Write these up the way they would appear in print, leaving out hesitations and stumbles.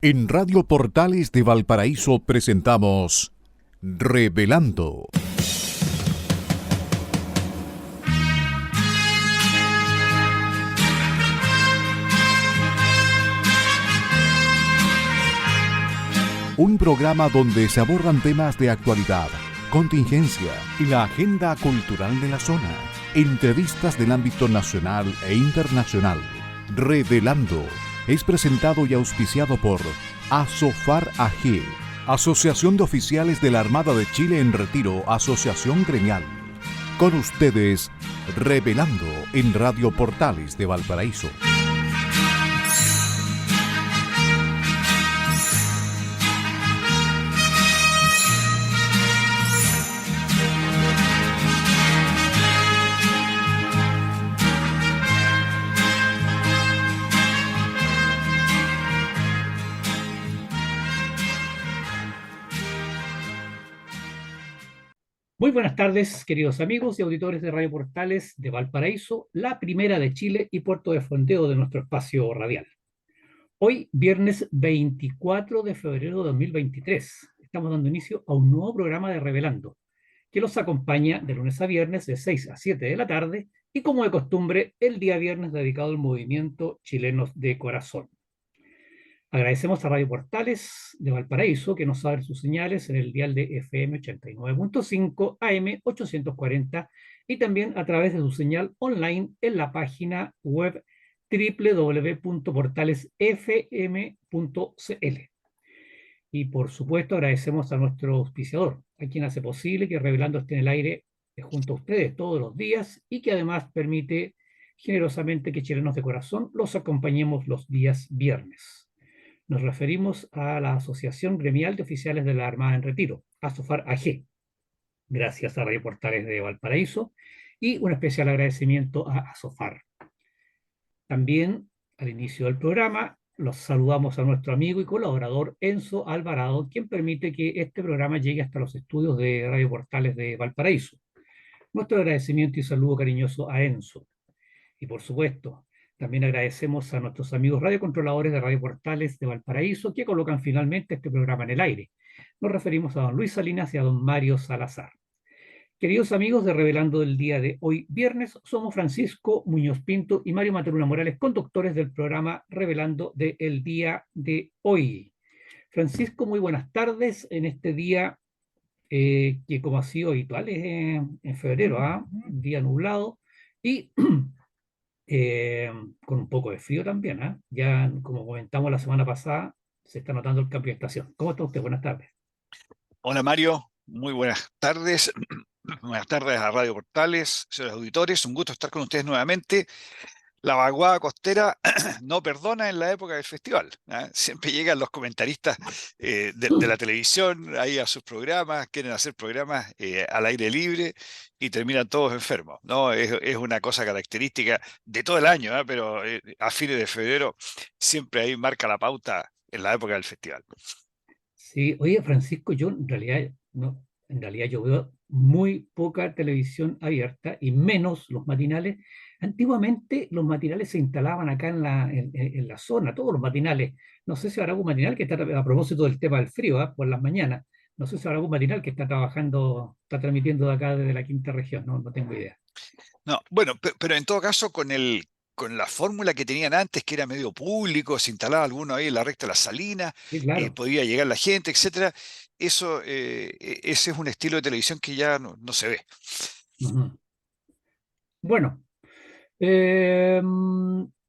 En Radio Portales de Valparaíso presentamos Revelando. Un programa donde se abordan temas de actualidad, contingencia y la agenda cultural de la zona. Entrevistas del ámbito nacional e internacional. Revelando es presentado y auspiciado por Asofar AG, Asociación de Oficiales de la Armada de Chile en Retiro, Asociación Gremial. Con ustedes, Revelando en Radio Portales de Valparaíso. Muy buenas tardes, queridos amigos y auditores de Radio Portales de Valparaíso, la primera de Chile y puerto de fondeo de nuestro espacio radial. Hoy, viernes 24 de febrero de 2023, estamos dando inicio a un nuevo programa de Revelando, que los acompaña de lunes a viernes de 6 a 7 de la tarde y, como de costumbre, el día viernes dedicado al movimiento Chilenos de Corazón. Agradecemos a Radio Portales de Valparaíso que nos abre sus señales en el dial de FM 89.5 AM 840 y también a través de su señal online en la página web www.portalesfm.cl. Y por supuesto agradecemos a nuestro auspiciador, a quien hace posible que Revelando esté en el aire junto a ustedes todos los días y que además permite generosamente que Chilenos de Corazón los acompañemos los días viernes. Nos referimos a la Asociación Gremial de Oficiales de la Armada en Retiro, Asofar AG, gracias a Radio Portales de Valparaíso, y un especial agradecimiento a Asofar. También, al inicio del programa, los saludamos a nuestro amigo y colaborador Enzo Alvarado, quien permite que este programa llegue hasta los estudios de Radio Portales de Valparaíso. Nuestro agradecimiento y saludo cariñoso a Enzo. Y por supuesto, también agradecemos a nuestros amigos radiocontroladores de Radio Portales de Valparaíso que colocan finalmente este programa en el aire. Nos referimos a don Luis Salinas y a don Mario Salazar. Queridos amigos de Revelando del día de hoy, viernes, somos Francisco Muñoz Pinto y Mario Materuna Morales, conductores del programa Revelando del día de hoy. Francisco, muy buenas tardes en este día que, como ha sido habitual, es en febrero, día nublado y con un poco de frío también, ¿eh? Ya, como comentamos la semana pasada, se está notando el cambio de estación. ¿Cómo está usted? Buenas tardes. Hola Mario, muy buenas tardes. Buenas tardes a Radio Portales, señores auditores, un gusto estar con ustedes nuevamente. La vaguada costera no perdona en la época del festival, ¿eh? Siempre llegan los comentaristas de la televisión ahí a sus programas, quieren hacer programas al aire libre y terminan todos enfermos, ¿no? Es una cosa característica de todo el año, ¿eh? Pero a fines de febrero siempre ahí marca la pauta en la época del festival. Sí, oye, Francisco, yo en realidad, no, en realidad yo veo muy poca televisión abierta y menos los matinales. Antiguamente los matinales se instalaban acá en la zona, todos los matinales. No sé si habrá algún matinal que está, a propósito del tema del frío, por las mañanas, no sé si habrá algún matinal que está trabajando, está transmitiendo de acá desde la quinta región, no tengo idea. No, bueno, pero en todo caso con la fórmula que tenían antes, que era medio público, se instalaba alguno ahí en la recta de las Salinas, Sí, claro. podía llegar la gente, etcétera. Ese es un estilo de televisión que ya no se ve. Ujú. Bueno, eh,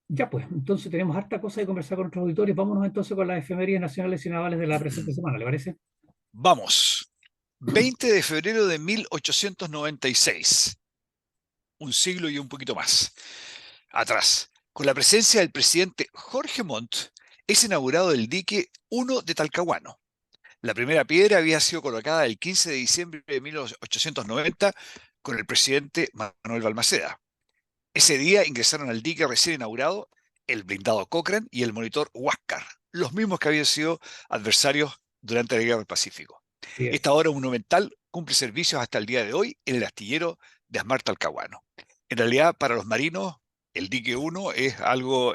ya pues, entonces tenemos harta cosa de conversar con nuestros auditores. Vámonos entonces con las efemérides nacionales y navales de la presente semana, ¿le parece? Vamos. 20 de febrero de 1896, un siglo y un poquito más atrás, con la presencia del presidente Jorge Montt, es inaugurado el dique 1 de Talcahuano. La primera piedra había sido colocada el 15 de diciembre de 1890 con el presidente Manuel Balmaceda. Ese día ingresaron al dique recién inaugurado el blindado Cochrane y el monitor Huáscar, los mismos que habían sido adversarios durante la Guerra del Pacífico. Así Esta es. obra monumental cumple servicios hasta el día de hoy en el astillero de Asmar Talcahuano. En realidad, para los marinos el dique 1 es algo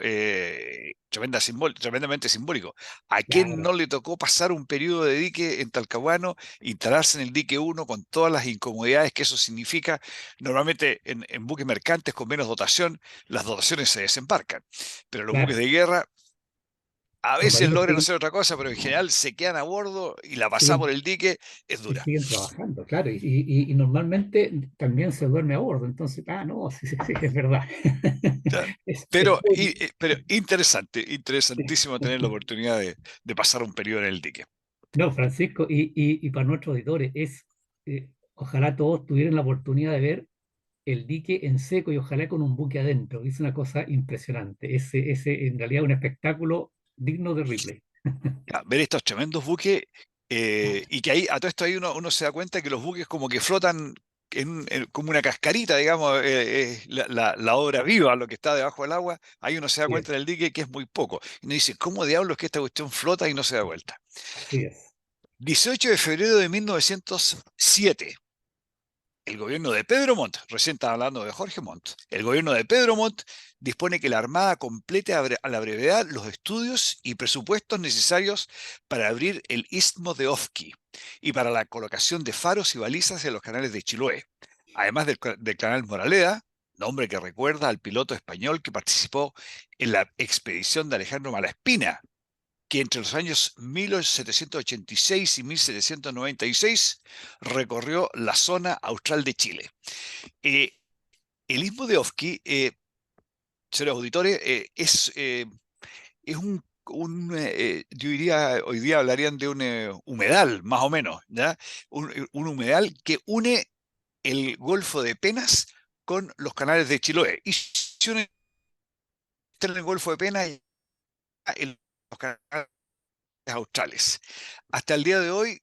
tremendamente simbólico. ¿A quién Claro, no le tocó pasar un periodo de dique en Talcahuano, instalarse en el dique 1 con todas las incomodidades que eso significa? Normalmente en buques mercantes con menos dotación, las dotaciones se desembarcan, pero los buques claro. de guerra a Los veces marinos logran siguen, hacer otra cosa, pero en general se quedan a bordo y la pasada por siguen, el dique es y dura. siguen trabajando, claro. Y normalmente también se duerme a bordo. Entonces, no, sí, sí, sí, es verdad. Claro. Es Pero interesante, interesantísimo tener la oportunidad de pasar un periodo en el dique. No, Francisco, y para nuestros auditores, ojalá todos tuvieran la oportunidad de ver el dique en seco y ojalá con un buque adentro. Es una cosa impresionante. Ese en realidad es un espectáculo digno de Ripley. Ya, ver estos tremendos buques y que ahí, a todo esto ahí uno se da cuenta que los buques como que flotan como una cascarita, digamos, la obra viva, lo que está debajo del agua, ahí uno se da Así cuenta es, en el dique que es muy poco. Y uno dice, ¿cómo diablos que esta cuestión flota y no se da vuelta? así es. 18 de febrero de 1907. El gobierno de Pedro Montt, recién estaba hablando de Jorge Montt, el gobierno de Pedro Montt dispone que la Armada complete a la brevedad los estudios y presupuestos necesarios para abrir el istmo de Ofqui y para la colocación de faros y balizas en los canales de Chiloé, además del canal Moraleda, nombre que recuerda al piloto español que participó en la expedición de Alejandro Malaspina, que entre los años 1786 y 1796 recorrió la zona austral de Chile. Eh, el istmo de Ofqui, señores auditores, es yo diría, hoy día hablarían de un humedal, más o menos, ¿ya? Un humedal que une el Golfo de Penas con los canales de Chiloé. Y si uno está en el Golfo de Penas, en los canales australes. Hasta el día de hoy,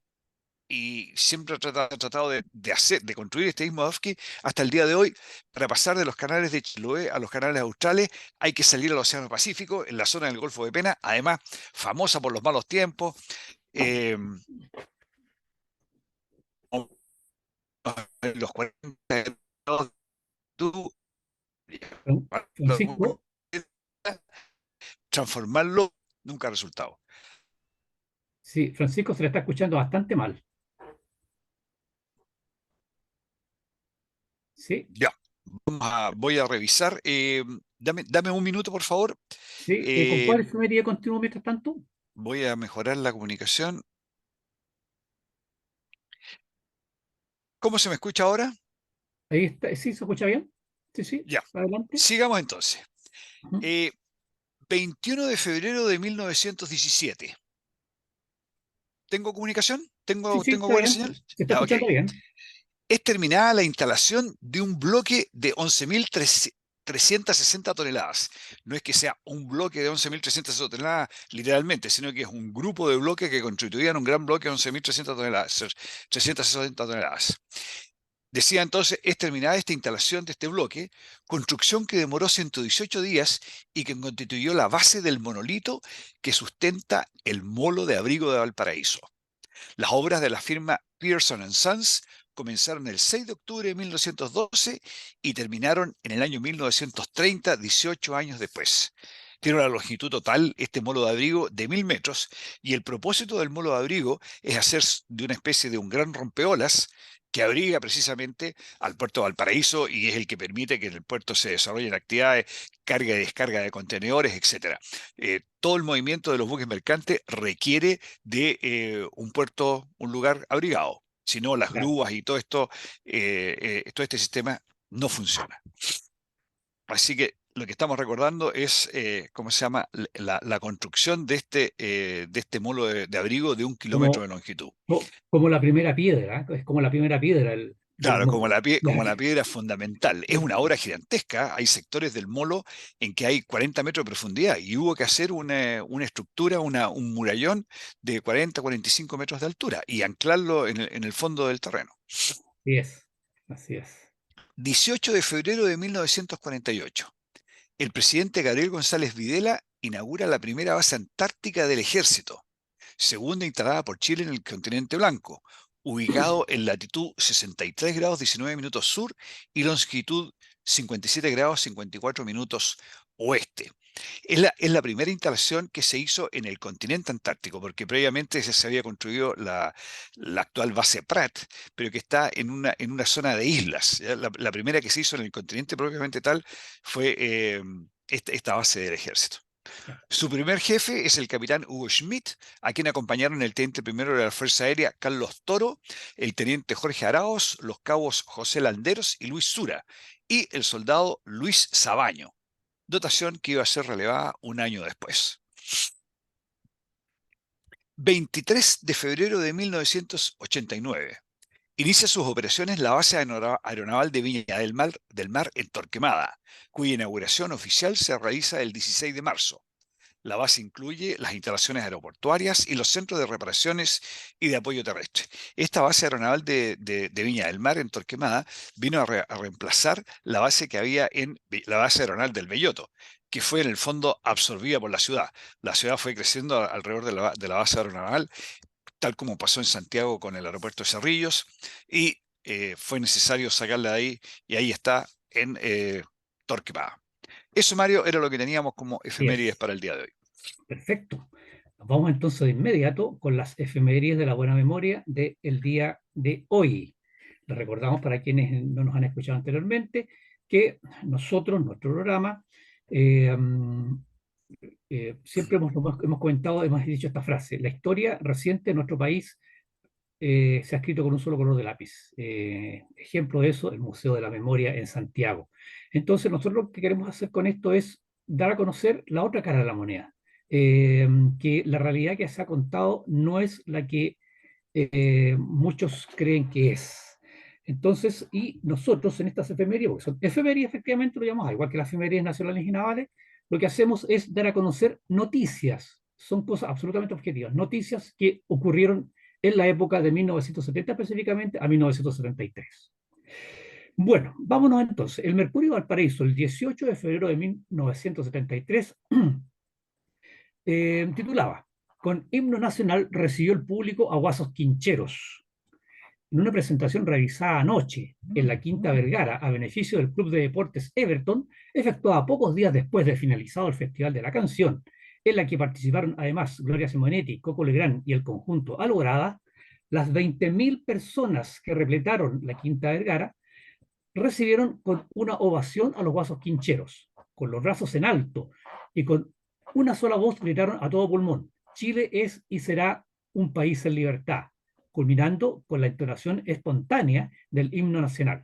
y siempre he tratado de construir este istmo de Ofqui, hasta el día de hoy, para pasar de los canales de Chiloé a los canales australes, hay que salir al Océano Pacífico, en la zona del Golfo de Pena, además famosa por los malos tiempos. eh, los 40 grados Francisco, transformarlo nunca ha resultado. sí, Francisco se le está escuchando bastante mal. Sí, Ya, voy a revisar. Dame un minuto, por favor. sí. ¿Con Eh, cuál enfermería continúo mientras tanto? voy a mejorar la comunicación. ¿Cómo se me escucha ahora? Ahí está, sí, ¿se escucha bien? Sí, sí, Ya, adelante. sigamos entonces. Ujú. Eh, 21 de febrero de 1917. ¿Tengo comunicación? Sí, ¿Tengo, sí, tengo está buena bien. señal? Se está Ya, ok. escuchando bien. Es terminada la instalación de un bloque de 11.360 toneladas. No es que sea un bloque de 11.360 toneladas literalmente, sino que es un grupo de bloques que constituían un gran bloque de 11.300 toneladas, 360 toneladas. Decía entonces, es terminada esta instalación de este bloque, construcción que demoró 118 días y que constituyó la base del monolito que sustenta el molo de abrigo de Valparaíso. Las obras de la firma Pearson Sons comenzaron el 6 de octubre de 1912 y terminaron en el año 1930, 18 años después. Tiene una longitud total, este molo de abrigo, de 1.000 metros, y el propósito del molo de abrigo es hacer de una especie de un gran rompeolas que abriga precisamente al puerto de Valparaíso y es el que permite que en el puerto se desarrollen actividades, carga y descarga de contenedores, etcétera. Todo el movimiento de los buques mercantes requiere de un puerto, un lugar abrigado. Si no, las Ya. grúas y todo esto, todo este sistema no funciona. Así que lo que estamos recordando es, ¿cómo se llama? La construcción de este molo de abrigo de 1 kilómetro de Como, longitud. como la primera piedra, ¿eh? Es como la primera piedra del Claro, mundo. como Ya. la piedra fundamental. Es una obra gigantesca. Hay sectores del molo en que hay 40 metros de profundidad y hubo que hacer una estructura, un murallón de 40, 45 metros de altura y anclarlo en el fondo del terreno. Así es, así es. 18 de febrero de 1948. El presidente Gabriel González Videla inaugura la primera base antártica del ejército, segunda instalada por Chile en el continente blanco, ubicado en latitud 63 grados 19 minutos sur y longitud 57 grados 54 minutos oeste. Es la primera instalación que se hizo en el continente antártico, porque previamente se había construido la actual base Pratt, pero que está en una zona de islas. ¿Ya? La primera que se hizo en el continente propiamente tal fue esta base del ejército. Ya. Su primer jefe es el capitán Hugo Schmidt, a quien acompañaron el teniente primero de la Fuerza Aérea Carlos Toro, el teniente Jorge Araos, los cabos José Landeros y Luis Sura, y el soldado Luis Sabaño, dotación que iba a ser relevada un año después. 23 de febrero de 1989. Inicia sus operaciones la base aeronaval de Viña del Mar en Torquemada, cuya inauguración oficial se realiza el 16 de marzo. La base incluye las instalaciones aeroportuarias y los centros de reparaciones y de apoyo terrestre. Esta base aeronaval de Viña del Mar en Torquemada vino a reemplazar la base que había en la base aeronaval del Belloto, que fue en el fondo absorbida por la ciudad. La ciudad fue creciendo alrededor de la base aeronaval, tal como pasó en Santiago con el aeropuerto de Cerrillos, y fue necesario sacarla de ahí, y ahí está en Torquemada. Eso, Mario, era lo que teníamos como Así efemérides es. para el día de hoy. Perfecto. Vamos entonces de inmediato con las efemérides de la buena memoria del día de hoy. Les recordamos para quienes no nos han escuchado anteriormente que nosotros, nuestro programa, eh, siempre hemos comentado, hemos dicho esta frase: la historia reciente de nuestro país se ha escrito con un solo color de lápiz. Ejemplo de eso, el Museo de la Memoria en Santiago. Entonces, nosotros lo que queremos hacer con esto es dar a conocer la otra cara de la moneda, que la realidad que se ha contado no es la que muchos creen que es. Entonces, y nosotros en estas efemérides, porque son efemérides, efectivamente lo llamamos, igual que las efemérides nacionales y navales, lo que hacemos es dar a conocer noticias. Son cosas absolutamente objetivas, noticias que ocurrieron en la época de 1970 específicamente a 1973. Bueno, vámonos entonces. El Mercurio Valparaíso, el 18 de febrero de 1973, titulaba: con himno nacional recibió el público a Guasos Quincheros. En una presentación realizada anoche en la Quinta Vergara a beneficio del Club de Deportes Everton, efectuada pocos días después de finalizado el Festival de la Canción, en la que participaron además Gloria Simonetti, Coco Legrand y el conjunto Alborada, las 20.000 personas que repletaron la Quinta Vergara recibieron con una ovación a los Guasos Quincheros, con los brazos en alto y con una sola voz gritaron a todo pulmón: Chile es y será un país en libertad, culminando con la entonación espontánea del himno nacional.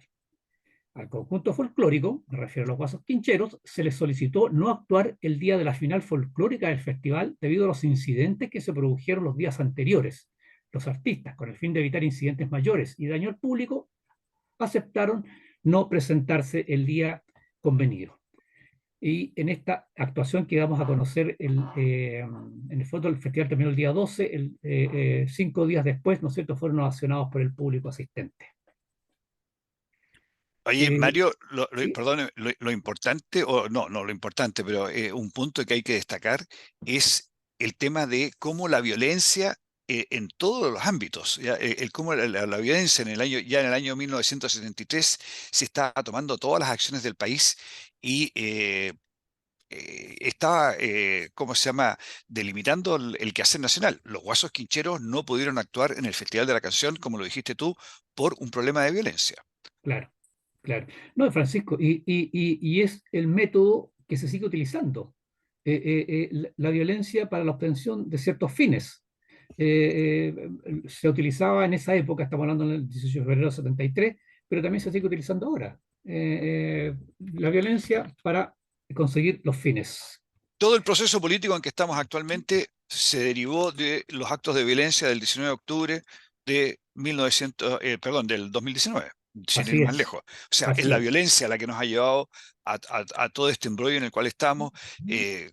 Al conjunto folclórico, me refiero a los Guasos Quincheros, se les solicitó no actuar el día de la final folclórica del festival debido a los incidentes que se produjeron los días anteriores. Los artistas, con el fin de evitar incidentes mayores y daño al público, aceptaron no presentarse el día convenido. Y en esta actuación que vamos a conocer, en el fondo el festival terminó el día 12, 5 días después, ¿no es cierto?, fueron ovacionados por el público asistente. Oye, Mario, ¿Sí? perdón, lo importante, o no lo importante, pero un punto que hay que destacar es el tema de cómo la violencia en todos los ámbitos, ¿ya? Cómo la violencia ya en el año 1973 se estaba tomando todas las acciones del país y estaba, ¿cómo se llama?, delimitando el quehacer nacional. Los Guasos Quincheros no pudieron actuar en el Festival de la Canción, como lo dijiste tú, por un problema de violencia. Claro, claro. No, Francisco, y es el método que se sigue utilizando, la violencia para la obtención de ciertos fines. Se utilizaba en esa época, estamos hablando del 18 de febrero de 73, pero también se sigue utilizando ahora. La violencia para conseguir los fines. Todo el proceso político en que estamos actualmente se derivó de los actos de violencia del 19 de octubre de 1900, del 2019, sin ir Así más es, lejos. O sea, es así la es. violencia la que nos ha llevado a todo este embrollo en el cual estamos,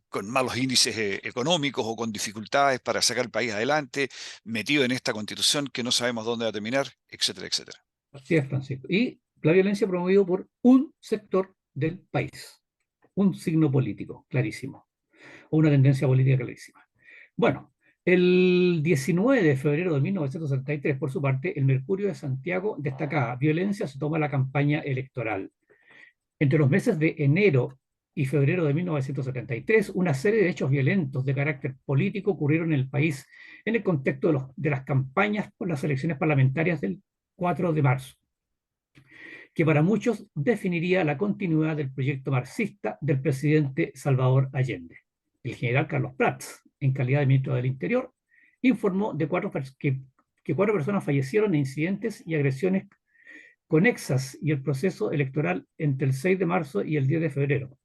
con malos índices económicos o con dificultades para sacar el país adelante, metido en esta constitución que no sabemos dónde va a terminar, etcétera, etcétera. Así es, Francisco. Y la violencia promovida por un sector del país, un signo político, clarísimo, o una tendencia política clarísima. Bueno, el 19 de febrero de 1973, por su parte, el Mercurio de Santiago destacaba: violencia se toma la campaña electoral. Entre los meses de enero y febrero de 1973, una serie de hechos violentos de carácter político ocurrieron en el país en el contexto de las campañas por las elecciones parlamentarias del 4 de marzo, que para muchos definiría la continuidad del proyecto marxista del presidente Salvador Allende. El general Carlos Prats, en calidad de ministro del Interior, informó de que 4 personas fallecieron en incidentes y agresiones conexas y el proceso electoral entre el 6 de marzo y el 10 de febrero.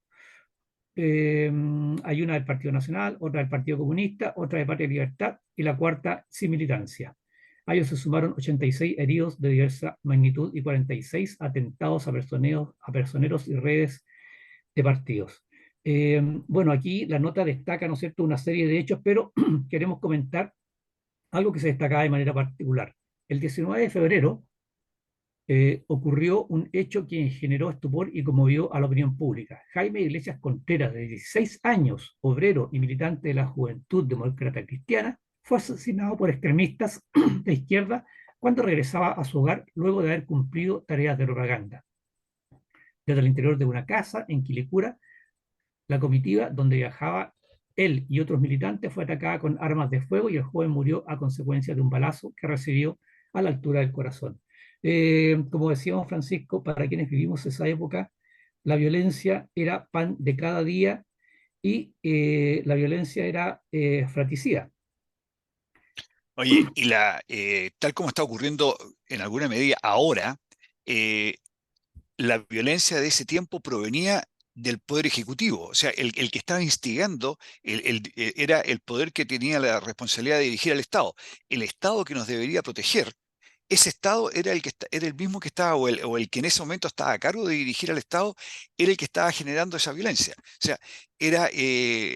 Hay una del Partido Nacional, otra del Partido Comunista, otra de Patria y Libertad y la cuarta sin militancia. A ellos se sumaron 86 heridos de diversa magnitud y 46 atentados a personeros y redes de partidos. Bueno, aquí la nota destaca, ¿no es cierto?, una serie de hechos, pero queremos comentar algo que se destacaba de manera particular. El 19 de febrero ocurrió un hecho que generó estupor y conmovió a la opinión pública. Jaime Iglesias Contreras, de 16 años, obrero y militante de la Juventud Demócrata Cristiana, fue asesinado por extremistas de izquierda cuando regresaba a su hogar luego de haber cumplido tareas de propaganda. Desde el interior de una casa en Quilicura, la comitiva donde viajaba él y otros militantes fue atacada con armas de fuego y el joven murió a consecuencia de un balazo que recibió a la altura del corazón. Como decíamos, Francisco, para quienes vivimos esa época, la violencia era pan de cada día y la violencia era fratricida. Oye, y tal como está ocurriendo en alguna medida ahora, eh, la violencia de ese tiempo provenía del poder ejecutivo. O sea, el que estaba instigando era el poder que tenía la responsabilidad de dirigir al Estado. El Estado que nos debería proteger, ese Estado era era el mismo que estaba, o el que en ese momento estaba a cargo de dirigir al Estado, era el que estaba generando esa violencia. O sea, era,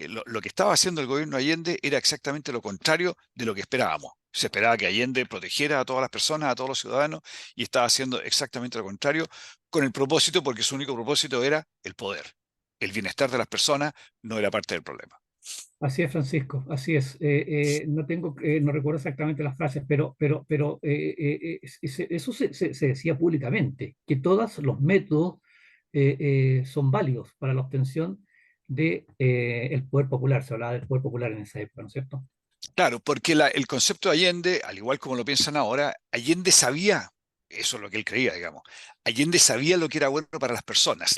lo que estaba haciendo el gobierno Allende era exactamente lo contrario de lo que esperábamos. Se esperaba que Allende protegiera a todas las personas, a todos los ciudadanos, y estaba haciendo exactamente lo contrario, con el propósito, porque su único propósito era el poder. El bienestar de las personas no era parte del problema. Así es, Francisco, así es. No recuerdo exactamente las frases, pero eso se decía públicamente, que todos los métodos son válidos para la obtención del poder popular. Se hablaba del poder popular en esa época, ¿no es cierto? Claro, porque el concepto de Allende, al igual como lo piensan ahora, Allende sabía, eso es lo que él creía, digamos, Allende sabía lo que era bueno para las personas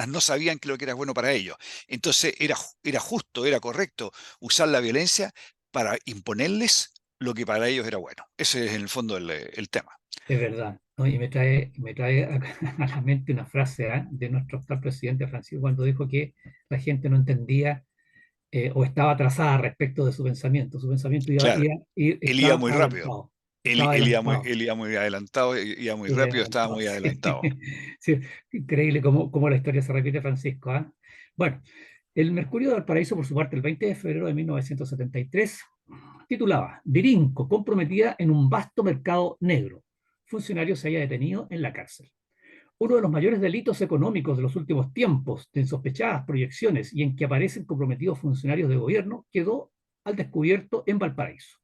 no sabían que lo que era bueno para ellos. Entonces era justo, era correcto usar la violencia para imponerles lo que para ellos era bueno. Ese es en el fondo el tema. Es verdad, ¿no? Y me trae a la mente una frase, ¿ah?, de nuestro actual presidente Francisco cuando dijo que la gente no entendía o estaba atrasada respecto de su pensamiento. Su pensamiento Claro, él iba estaba muy rápido. adelantado. Estaba adelantado. Él iba muy adelantado, iba muy Sí, rápido, estaba adelantado, muy sí. adelantado. Sí, increíble cómo la historia se repite, Francisco, ¿ah? Bueno, el Mercurio de Valparaíso, por su parte, el 20 de febrero de 1973, titulaba Dirinco, comprometida en un vasto mercado negro. Funcionario se haya detenido en la cárcel. Uno de los mayores delitos económicos de los últimos tiempos, de insospechadas proyecciones y en que aparecen comprometidos funcionarios de gobierno, quedó al descubierto en Valparaíso.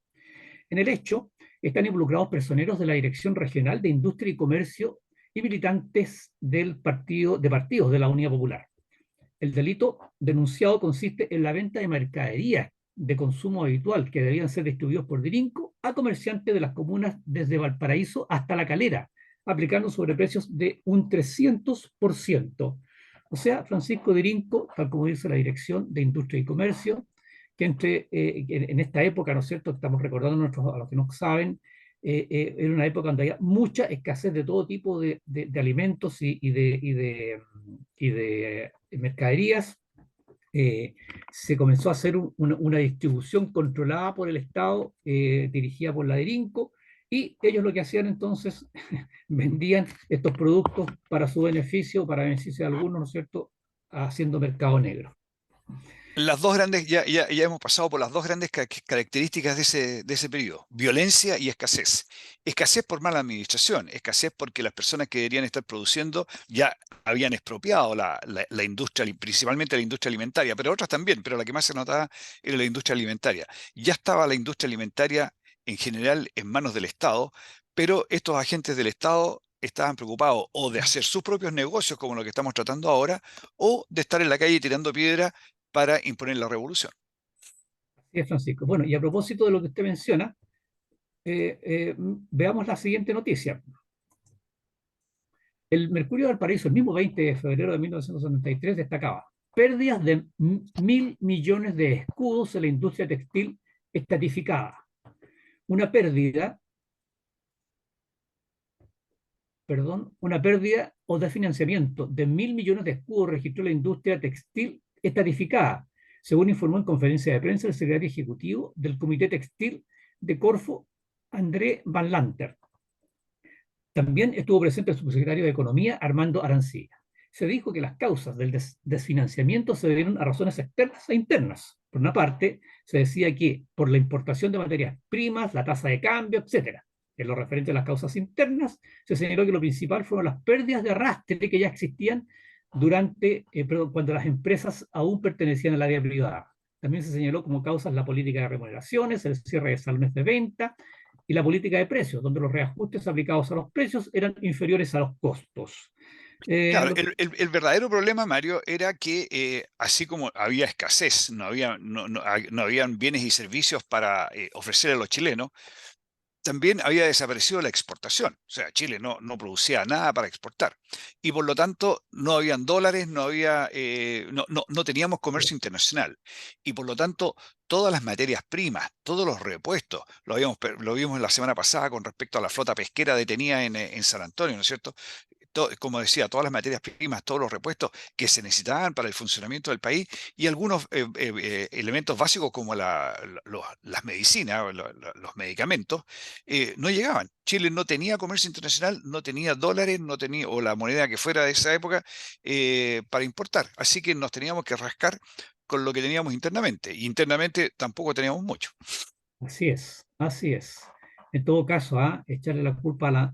En el hecho están involucrados personeros de la Dirección Regional de Industria y Comercio y militantes de partidos de la Unidad Popular. El delito denunciado consiste en la venta de mercaderías de consumo habitual que debían ser distribuidos por Dirinco a comerciantes de las comunas desde Valparaíso hasta La Calera, aplicando sobreprecios de un 300%. O sea, Francisco Dirinco, tal como dice la Dirección de Industria y Comercio, que en esta época, ¿no es cierto?, estamos recordando a los que no saben, era una época donde había mucha escasez de todo tipo de alimentos y de mercaderías. Se comenzó a hacer una distribución controlada por el Estado, dirigida por la Dirinco, y ellos lo que hacían entonces, vendían estos productos para su beneficio, para beneficio de algunos, ¿no es cierto?, haciendo mercado negro. Las dos grandes, ya hemos pasado por las dos grandes características de ese periodo, violencia y escasez. Escasez por mala administración, escasez porque las personas que deberían estar produciendo ya habían expropiado la industria, principalmente la industria alimentaria, pero otras también, pero la que más se notaba era la industria alimentaria. Ya estaba la industria alimentaria en general en manos del Estado, pero estos agentes del Estado estaban preocupados o de hacer sus propios negocios, como lo que estamos tratando ahora, o de estar en la calle tirando piedra para imponer la revolución. Así es, Francisco. Bueno, y a propósito de lo que usted menciona, veamos la siguiente noticia. El Mercurio de Valparaíso, el mismo 20 de febrero de 1973, destacaba pérdidas de 1.000 millones de escudos en la industria textil estatificada. Una pérdida, una pérdida o desfinanciamiento de 1.000 millones de escudos registró la industria textil estatificada, según informó en conferencia de prensa el secretario ejecutivo del Comité Textil de Corfo, André Van Lanter. También estuvo presente el subsecretario de Economía, Armando Arancilla. Se dijo que las causas del desfinanciamiento se debieron a razones externas e internas. Por una parte, se decía que por la importación de materias primas, la tasa de cambio, etc. En lo referente a las causas internas, se señaló que lo principal fueron las pérdidas de arrastre que ya existían cuando las empresas aún pertenecían al área privada. También se señaló como causas la política de remuneraciones, el cierre de salones de venta, y la política de precios, donde los reajustes aplicados a los precios eran inferiores a los costos. Claro, el verdadero problema, Mario, era que así como había escasez, no habían bienes y servicios para ofrecer a los chilenos, también había desaparecido la exportación. O sea, Chile no producía nada para exportar. Y por lo tanto, no habían dólares, no teníamos comercio internacional. Y por lo tanto, todas las materias primas, todos los repuestos, lo vimos la semana pasada con respecto a la flota pesquera detenida en San Antonio, ¿no es cierto? Como decía, todas las materias primas, todos los repuestos que se necesitaban para el funcionamiento del país y algunos elementos básicos como las medicinas, los medicamentos, no llegaban. Chile no tenía comercio internacional, no tenía dólares, no tenía, o la moneda que fuera de esa época, para importar. Así que nos teníamos que rascar con lo que teníamos internamente. Y internamente tampoco teníamos mucho. Así es, así es. En todo caso, echarle la culpa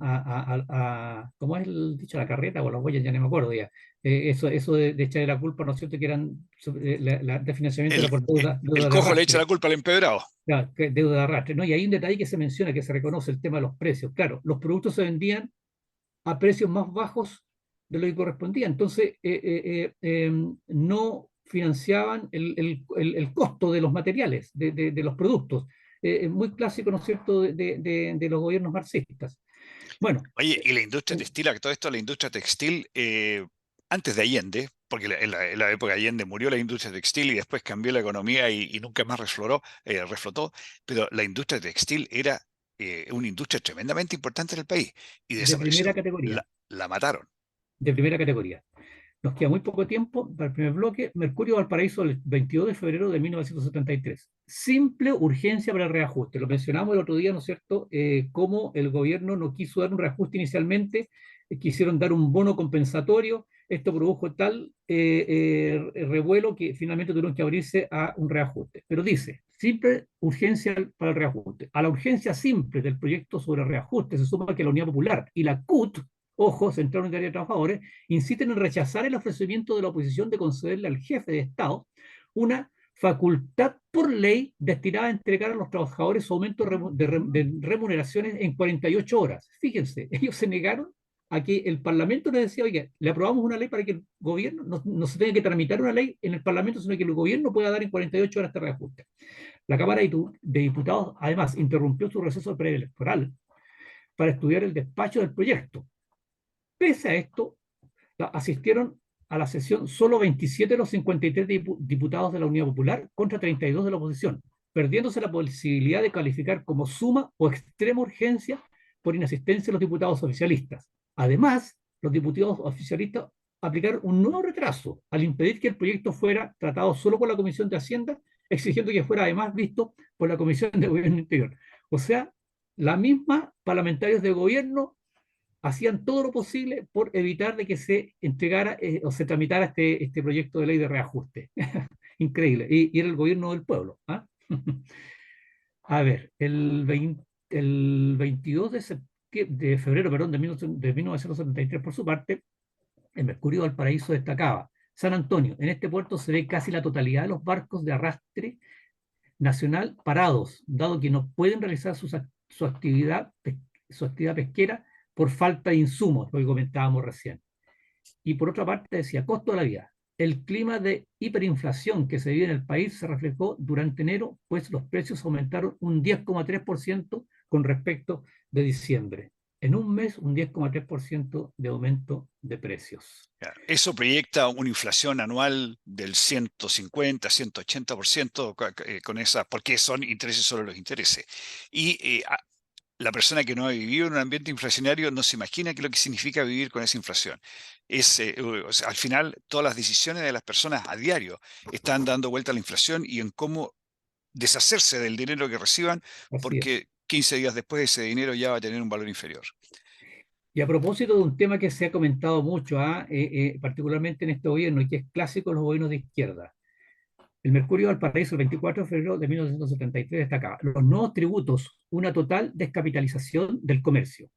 ¿cómo es el dicho? A la carreta o a las huellas, ya no me acuerdo ya. Eso de echarle la culpa, ¿no es cierto? Que de financiamiento era El, por el deuda de cojo le echa la arrastre. culpa al empedrado. Claro, deuda de arrastre, ¿no? Y hay un detalle que se menciona, que se reconoce, el tema de los precios. Claro, los productos se vendían a precios más bajos de lo que correspondía. Entonces, no financiaban el costo de los materiales, de los productos. Muy clásico, ¿no es cierto?, de los gobiernos marxistas. Bueno, Oye, y la industria textil, a todo esto, la industria textil, antes de Allende, porque en la época de Allende murió la industria textil y después cambió la economía y nunca más reflotó, pero la industria textil era una industria tremendamente importante en el país y de primera desapareció. categoría, La mataron. de primera categoría. Nos queda muy poco tiempo para el primer bloque. Mercurio Valparaíso, el 22 de febrero de 1973. Simple urgencia para el reajuste. Lo mencionamos el otro día, ¿no es cierto? Cómo el gobierno no quiso dar un reajuste inicialmente, quisieron dar un bono compensatorio. Esto produjo tal revuelo que finalmente tuvieron que abrirse a un reajuste. Pero dice, simple urgencia para el reajuste. A la urgencia simple del proyecto sobre reajuste se suma que la Unidad Popular y la CUT, ojo, Central Unitaria de Trabajadores, insisten en rechazar el ofrecimiento de la oposición de concederle al jefe de Estado una facultad por ley destinada a entregar a los trabajadores aumentos de remuneraciones en 48 horas. Fíjense, ellos se negaron a que el Parlamento les decía, oye, le aprobamos una ley para que el gobierno no se tenga que tramitar una ley en el Parlamento, sino que el gobierno pueda dar en 48 horas este reajuste. La Cámara de Diputados, además, interrumpió su receso preelectoral para estudiar el despacho del proyecto. Pese a esto, asistieron a la sesión solo 27 de los 53 diputados de la Unidad Popular contra 32 de la oposición, perdiéndose la posibilidad de calificar como suma o extrema urgencia por inasistencia de los diputados oficialistas. Además, los diputados oficialistas aplicaron un nuevo retraso al impedir que el proyecto fuera tratado solo por la Comisión de Hacienda, exigiendo que fuera además visto por la Comisión de Gobierno Interior. O sea, la misma parlamentarios de gobierno hacían todo lo posible por evitar de que se entregara o se tramitara este proyecto de ley de reajuste. Increíble. Y era el gobierno del pueblo. A ver, el 22 de febrero de 1973, por su parte, el Mercurio de Valparaíso destacaba: San Antonio, en este puerto se ve casi la totalidad de los barcos de arrastre nacional parados, dado que no pueden realizar su actividad pesquera por falta de insumos, lo que comentábamos recién. Y por otra parte decía, costo de la vida. El clima de hiperinflación que se vive en el país se reflejó durante enero, pues los precios aumentaron un 10,3% con respecto de diciembre. En un mes, un 10,3% de aumento de precios. Claro, eso proyecta una inflación anual del 150, 180% con esa, porque son intereses sobre los intereses. Y la persona que no ha vivido en un ambiente inflacionario no se imagina qué es lo que significa vivir con esa inflación. O sea, al final, todas las decisiones de las personas a diario están dando vuelta a la inflación y en cómo deshacerse del dinero que reciban, Así es. porque 15 días después ese dinero ya va a tener un valor inferior. Y a propósito de un tema que se ha comentado mucho, particularmente en este gobierno, y que es clásico en los gobiernos de izquierda. El Mercurio de Valparaíso, el 24 de febrero de 1973, destacaba los nuevos tributos, una total descapitalización del comercio.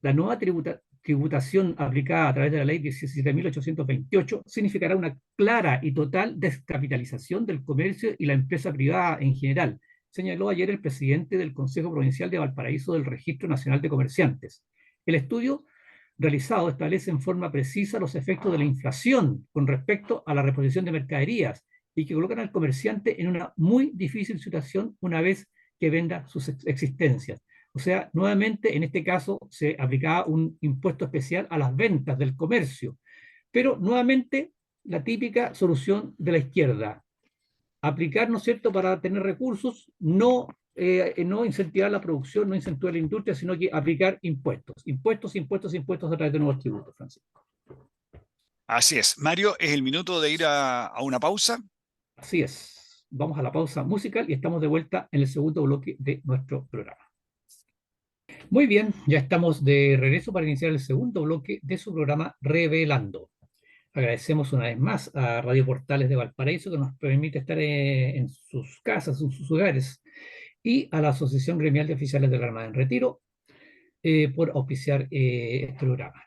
La nueva tributación aplicada a través de la ley 17.828 significará una clara y total descapitalización del comercio y la empresa privada en general, señaló ayer el presidente del Consejo Provincial de Valparaíso del Registro Nacional de Comerciantes. El estudio realizado establece en forma precisa los efectos de la inflación con respecto a la reposición de mercaderías y que colocan al comerciante en una muy difícil situación una vez que venda sus existencias. O sea, nuevamente, en este caso, se aplicaba un impuesto especial a las ventas del comercio. Pero, nuevamente, la típica solución de la izquierda. Aplicar, ¿no es cierto?, para tener recursos, no incentivar la producción, no incentivar la industria, sino que aplicar impuestos. Impuestos, impuestos, impuestos a través de nuevos tributos, Francisco. Así es. Mario, es el minuto de ir a una pausa. Así es. Vamos a la pausa musical y estamos de vuelta en el segundo bloque de nuestro programa. Muy bien, ya estamos de regreso para iniciar el segundo bloque de su programa Revelando. Agradecemos una vez más a Radio Portales de Valparaíso que nos permite estar en sus casas, en sus hogares, y a la Asociación Gremial de Oficiales de la Armada en Retiro por auspiciar este programa.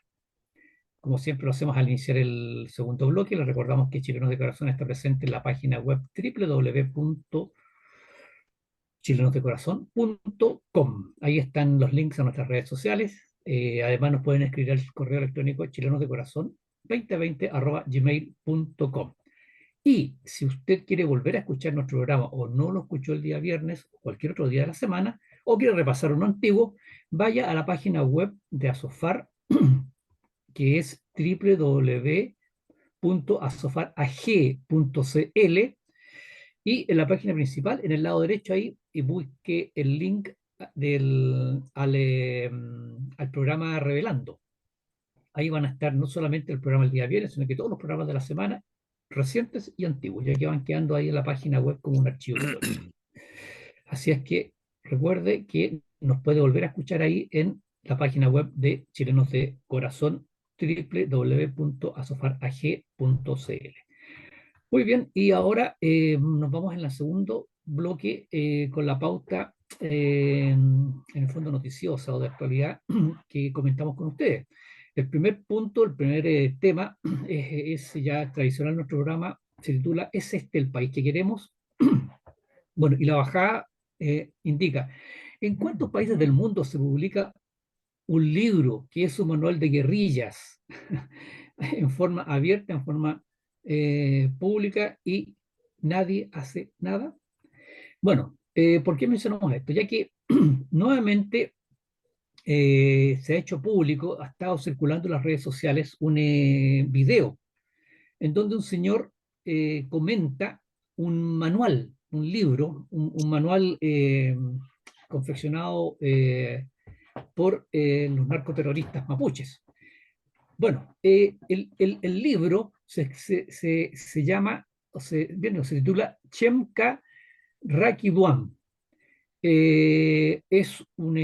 Como siempre lo hacemos al iniciar el segundo bloque, les recordamos que Chilenos de Corazón está presente en la página web www.chilenosdecorazon.com. Ahí están los links a nuestras redes sociales. Además nos pueden escribir al correo electrónico chilenosdecorazon2020@gmail.com. Y si usted quiere volver a escuchar nuestro programa o no lo escuchó el día viernes o cualquier otro día de la semana, o quiere repasar uno antiguo, vaya a la página web de Asofar, que es www.asofarag.cl, y en la página principal, en el lado derecho ahí, y busque el link al programa Revelando. Ahí van a estar no solamente el programa del día viernes, sino que todos los programas de la semana, recientes y antiguos, ya que van quedando ahí en la página web como un archivo histórico. Así es que recuerde que nos puede volver a escuchar ahí en la página web de Chilenos de Corazón, www.asofarag.cl. Muy bien, y ahora nos vamos en el segundo bloque con la pauta, en el fondo noticiosa o de actualidad que comentamos con ustedes. El primer punto, el primer tema es ya tradicional en nuestro programa, se titula ¿Es este el país que queremos? Bueno, y la bajada indica, ¿en cuántos países del mundo se publica un libro que es un manual de guerrillas en forma abierta, en forma pública, y nadie hace nada? Bueno, ¿por qué mencionamos esto? Ya que nuevamente se ha hecho público, ha estado circulando en las redes sociales un video en donde un señor comenta un manual, un libro, un manual confeccionado por los narcoterroristas mapuches. Bueno, el libro se llama, bien, se titula Chemka Rakiduan. Es un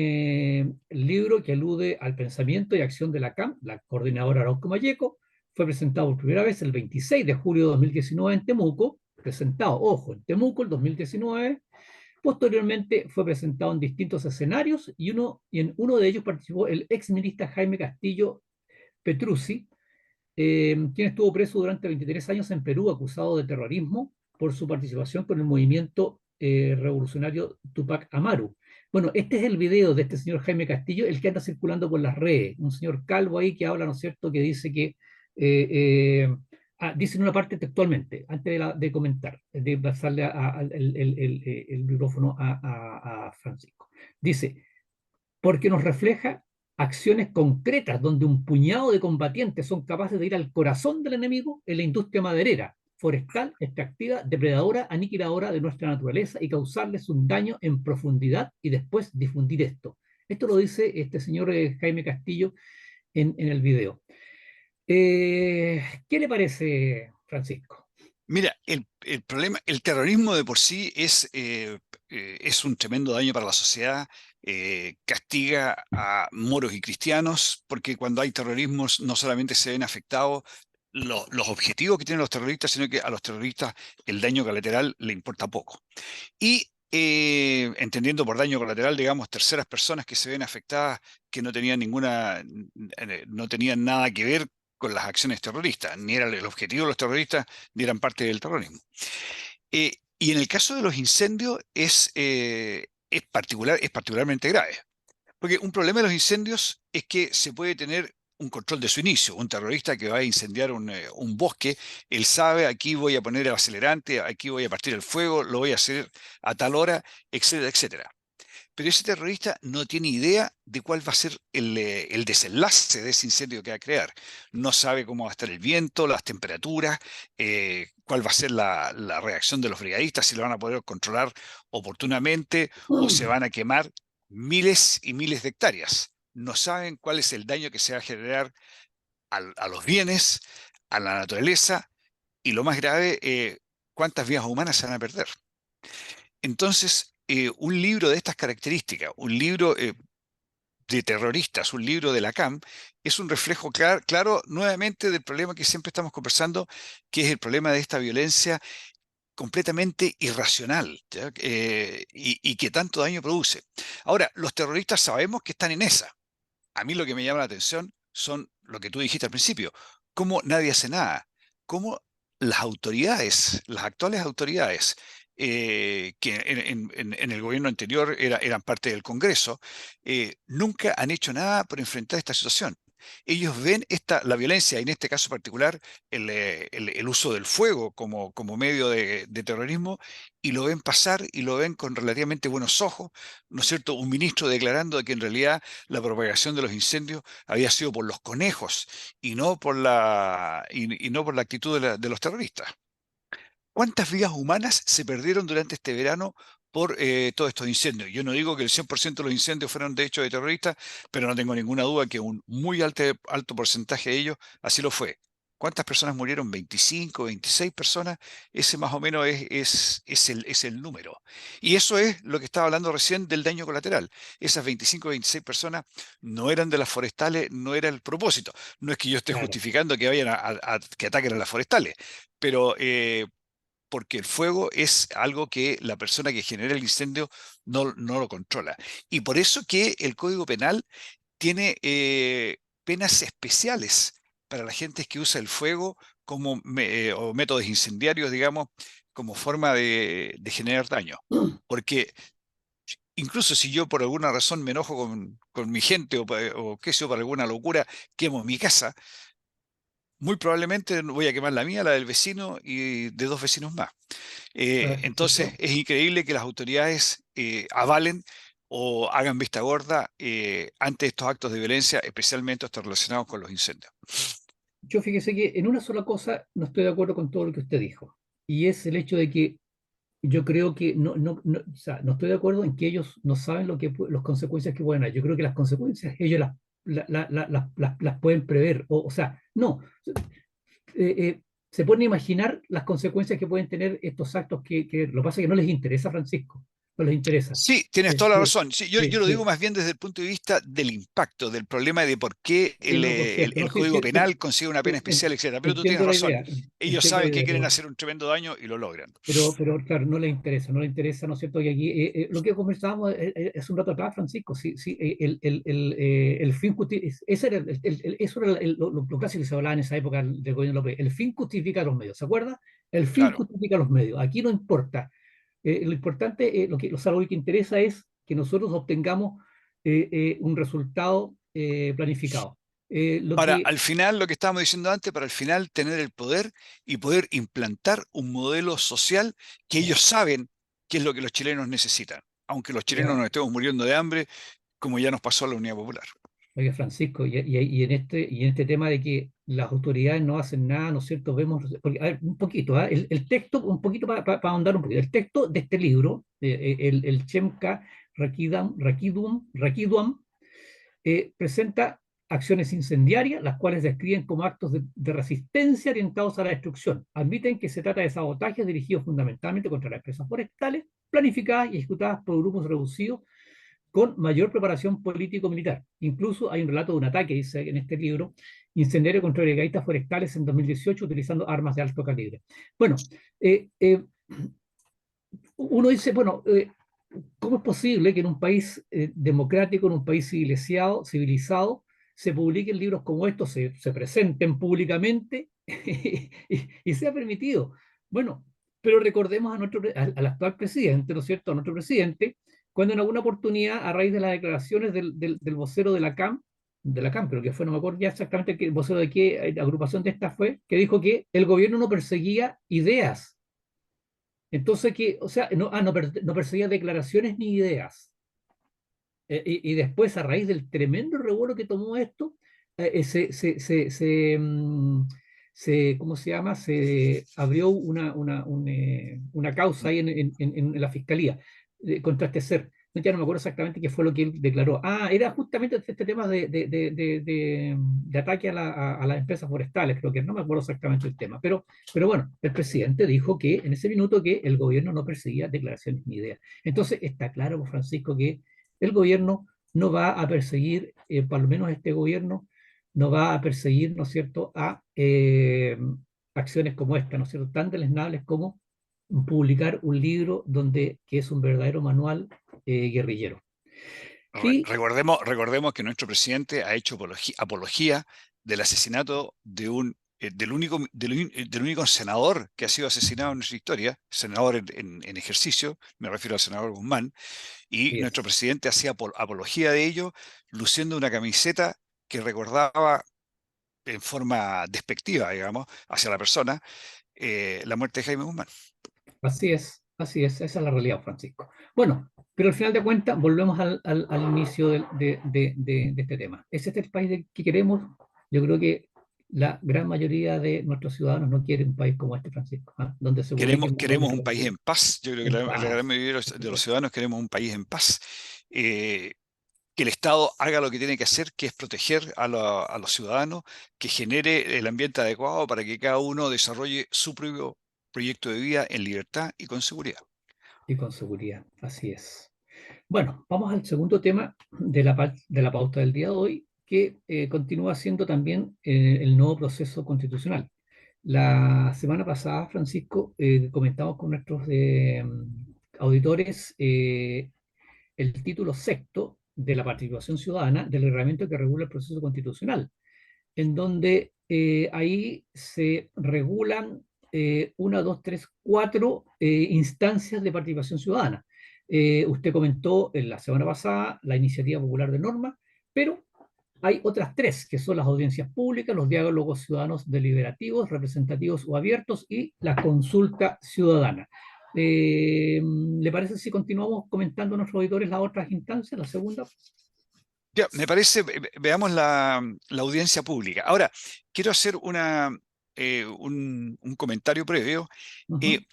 libro que alude al pensamiento y acción de la CAM, la coordinadora Arauco Mayeco. Fue presentado por primera vez el 26 de julio de 2019 en Temuco, presentado, ojo, en Temuco el 2019. Posteriormente fue presentado en distintos escenarios y en uno de ellos participó el exministro Jaime Castillo Petrucci, quien estuvo preso durante 23 años en Perú acusado de terrorismo por su participación con el movimiento revolucionario Tupac Amaru. Bueno, este es el video de este señor Jaime Castillo, el que anda circulando por las redes. Un señor calvo ahí que habla, ¿no es cierto?, que dice que, dice en una parte textualmente, antes de comentar, de pasarle el micrófono a Francisco. Dice, porque nos refleja acciones concretas donde un puñado de combatientes son capaces de ir al corazón del enemigo en la industria maderera, forestal, extractiva, depredadora, aniquiladora de nuestra naturaleza y causarles un daño en profundidad y después difundir esto. Esto lo dice este señor Jaime Castillo en el video. ¿Qué le parece, Francisco? Mira, el problema, el terrorismo de por sí es un tremendo daño para la sociedad, castiga a moros y cristianos, porque cuando hay terrorismos no solamente se ven afectados los objetivos que tienen los terroristas, sino que a los terroristas el daño colateral le importa poco. Y entendiendo por daño colateral, digamos, terceras personas que se ven afectadas, que no tenían no tenían nada que ver con las acciones terroristas, ni era el objetivo de los terroristas, ni eran parte del terrorismo. Y en el caso de los incendios es particularmente grave, porque un problema de los incendios es que se puede tener un control de su inicio. Un terrorista que va a incendiar un bosque, él sabe, aquí voy a poner el acelerante, aquí voy a partir el fuego, lo voy a hacer a tal hora, etcétera, etcétera. Pero ese terrorista no tiene idea de cuál va a ser el desenlace de ese incendio que va a crear. No sabe cómo va a estar el viento, las temperaturas, cuál va a ser la reacción de los brigadistas, si lo van a poder controlar oportunamente o se van a quemar miles y miles de hectáreas. No saben cuál es el daño que se va a generar a los bienes, a la naturaleza y lo más grave, cuántas vidas humanas se van a perder. Entonces, un libro de estas características, un libro de terroristas, un libro de la CAM, es un reflejo claro nuevamente del problema que siempre estamos conversando, que es el problema de esta violencia completamente irracional, ¿ya? Y que tanto daño produce. Ahora, los terroristas sabemos que están en esa. A mí lo que me llama la atención son lo que tú dijiste al principio, cómo nadie hace nada, cómo las autoridades, las actuales autoridades, que en el gobierno anterior eran parte del Congreso, nunca han hecho nada por enfrentar esta situación. Ellos ven la violencia, en este caso particular, el uso del fuego como medio de terrorismo, y lo ven pasar y lo ven con relativamente buenos ojos, ¿no es cierto? Un ministro declarando de que en realidad la propagación de los incendios había sido por los conejos y no por y no por la actitud de los terroristas. ¿Cuántas vidas humanas se perdieron durante este verano por todos estos incendios? Yo no digo que el 100% de los incendios fueron de hecho de terroristas, pero no tengo ninguna duda que un muy alto porcentaje de ellos así lo fue. ¿Cuántas personas murieron? 25, 26 personas. Ese más o menos es el número. Y eso es lo que estaba hablando recién del daño colateral. Esas 25, 26 personas no eran de las forestales, no era el propósito. No es que yo esté Claro. justificando que vayan que ataquen a las forestales, pero porque el fuego es algo que la persona que genera el incendio no lo controla. Y por eso que el Código Penal tiene penas especiales para la gente que usa el fuego o métodos incendiarios, digamos, como forma de generar daño. Porque incluso si yo por alguna razón me enojo con mi gente o qué sé yo, por alguna locura, quemo mi casa, muy probablemente voy a quemar la mía, la del vecino y de dos vecinos más. Entonces, Eso, es increíble que las autoridades avalen o hagan vista gorda ante estos actos de violencia, especialmente estos relacionados con los incendios. yo fíjese que en una sola cosa no estoy de acuerdo con todo lo que usted dijo, y es el hecho de que yo creo que o sea, no estoy de acuerdo en que ellos no saben las consecuencias que pueden haber. Yo creo que las consecuencias ellos las pueden prever, o sea, no, eh, eh, se pueden imaginar las consecuencias que pueden tener estos actos lo que pasa es que no les interesa, Francisco, no les interesa. Sí, tienes toda la Sí, razón. Sí, yo sí, lo digo sí. más bien desde el punto de vista del impacto, del problema de por qué Entiendo por qué. el No, sí, Código sí, Penal consigue una pena especial, etcétera. Pero tú tienes entiendo la razón. idea, Ellos entiendo la saben que idea, quieren hacer un tremendo daño y lo logran. pero claro, no le interesa, ¿no es cierto? Y aquí, lo que conversábamos es un rato atrás, Francisco, sí, sí, el fin justifica, ese era eso era lo clásico que se hablaba en esa época del gobierno López, el fin justifica los medios, ¿se acuerda? El fin Claro. justifica los medios, aquí no importa. Lo importante, o sea, lo que interesa es que nosotros obtengamos un resultado planificado. Lo Para que, al final, lo que estábamos diciendo antes, para al final tener el poder y poder implantar un modelo social que ya, ellos saben que es lo que los chilenos necesitan, aunque los chilenos ya, nos estemos muriendo de hambre, como ya nos pasó a la Unidad Popular. oiga, Francisco, y en este tema de que las autoridades no hacen nada, ¿no es cierto? Vemos, porque, a ver, un poquito, ¿ah? El texto, un poquito para ahondar un poquito, el texto de este libro, el Chemka Rakiduam, presenta acciones incendiarias, las cuales describen como actos de resistencia orientados a la destrucción. Admiten que se trata de sabotajes dirigidos fundamentalmente contra las empresas forestales, planificadas y ejecutadas por grupos reducidos con mayor preparación político-militar. Incluso hay un relato de un ataque, dice en este libro, incendiario contra brigadistas forestales en 2018 utilizando armas de alto calibre. Bueno, uno dice, bueno, ¿cómo es posible que en un país democrático, en un país civilizado, se publiquen libros como estos, se presenten públicamente y sea permitido? Bueno, pero recordemos al actual presidente, ¿no es cierto? A nuestro presidente, cuando en alguna oportunidad, a raíz de las declaraciones del vocero de la CAM, creo que fue, no me acuerdo ya exactamente qué vocero de qué agrupación de esta fue, que dijo que el gobierno no perseguía ideas. Entonces, o sea, no perseguía declaraciones ni ideas. Y después, a raíz del tremendo revuelo que tomó esto, ¿cómo se llama? Se abrió una causa ahí en la fiscalía contra este ser. No, ya no me acuerdo exactamente qué fue lo que él declaró. Ah, era justamente este tema de ataque a las empresas forestales, creo que no me acuerdo exactamente el tema. Pero bueno, el presidente dijo que en ese minuto que el gobierno no perseguía declaraciones ni ideas. Entonces, está claro, pues, Francisco, que el gobierno no va a perseguir, por lo menos este gobierno, no va a perseguir, ¿no es cierto?, a acciones como esta, ¿no es cierto?, tan deleznables como publicar un libro que es un verdadero manual guerrillero. Y, Recordemos que nuestro presidente ha hecho apología del asesinato del único senador que ha sido asesinado en nuestra historia, senador en ejercicio, me refiero al senador Guzmán, y y nuestro es, presidente hacía apología de ello, luciendo una camiseta que recordaba en forma despectiva, digamos, hacia la persona, la muerte de Jaime Guzmán. así es, esa es la realidad, Francisco. Bueno, pero al final de cuentas, volvemos al inicio de este tema. ¿Es este el país que queremos? Yo creo que la gran mayoría de nuestros ciudadanos no quieren un país como este, Francisco, ¿ah? Donde se publiquen manuales Queremos un país guerrilleros en paz. Yo creo que en la gran paz, mayoría por de los supuesto. ciudadanos queremos un país en paz. Eh, que el Estado haga lo que tiene que hacer, que es proteger a los ciudadanos, que genere el ambiente adecuado para que cada uno desarrolle su propio proyecto de vida en libertad y con seguridad. Y con seguridad, así es. Bueno, vamos al segundo tema de la pauta del día de hoy, que continúa siendo también el nuevo proceso constitucional. La semana pasada, Francisco, comentamos con nuestros auditores el título sexto de la participación ciudadana del reglamento que regula el proceso constitucional, en donde ahí se regulan una, dos, tres, cuatro instancias de participación ciudadana. Usted comentó en la semana pasada la iniciativa popular de norma, pero hay otras tres, que son las audiencias públicas, los diálogos ciudadanos deliberativos, representativos o abiertos y la consulta ciudadana. ¿Le parece si continuamos comentando a nuestros auditores las otras instancias, la segunda? Ya, me parece, veamos la audiencia pública. Ahora, quiero hacer un comentario previo. Eh, Ujú.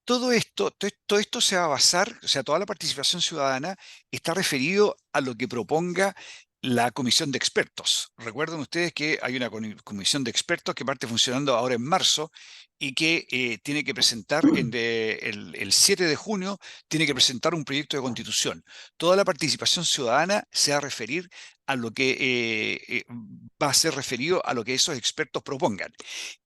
todo esto se va a basar, o sea, toda la participación ciudadana está referido a lo que proponga la comisión de expertos. Recuerden ustedes que hay una comisión de expertos que parte funcionando ahora en marzo y que tiene que presentar el 7 de junio, tiene que presentar un proyecto de constitución. Toda la participación ciudadana se va a referir a lo que va a ser referido a lo que esos expertos propongan.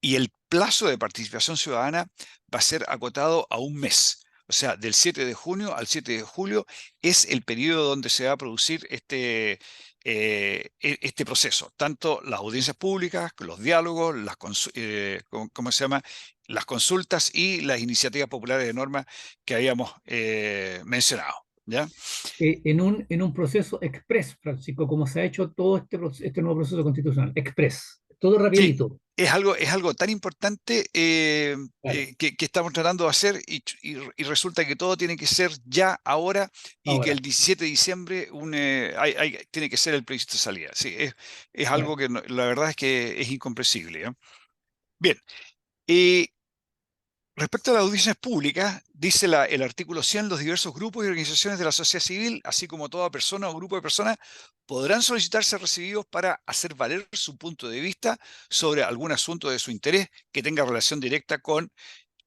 Y el plazo de participación ciudadana va a ser acotado a un mes. O sea, del 7 de junio al 7 de julio es el periodo donde se va a producir este proceso. Tanto las audiencias públicas, los diálogos, ¿cómo se llama? Las consultas y las iniciativas populares de norma que habíamos mencionado. ¿ya? En un proceso express, Francisco, como se ha hecho todo este nuevo proceso constitucional, express, todo Sí, rapidito. es algo tan importante Claro, que estamos tratando de hacer y resulta que todo tiene que ser ya, ahora, y que el ahora, 17 de diciembre tiene que ser el plebiscito de salida. Sí, es algo claro. que la verdad es que es incomprensible, ¿eh? Bien, eh, respecto a las audiencias públicas, dice el artículo 100, los diversos grupos y organizaciones de la sociedad civil, así como toda persona o grupo de personas, podrán solicitar ser recibidos para hacer valer su punto de vista sobre algún asunto de su interés que tenga relación directa con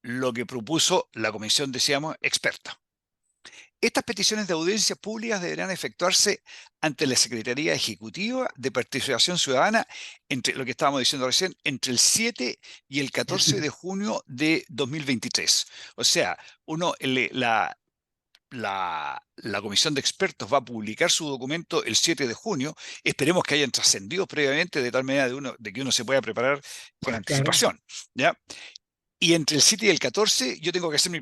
lo que propuso la comisión, decíamos, experta. Estas peticiones de audiencias públicas deberán efectuarse ante la Secretaría Ejecutiva de Participación Ciudadana, entre lo que estábamos diciendo recién, entre el 7 y el 14 de junio de 2023. O sea, la comisión de expertos va a publicar su documento el 7 de junio. Esperemos que hayan trascendido previamente de tal manera de que uno se pueda preparar con Claro, anticipación, ¿ya? Y entre el 7 y el 14 yo tengo que hacer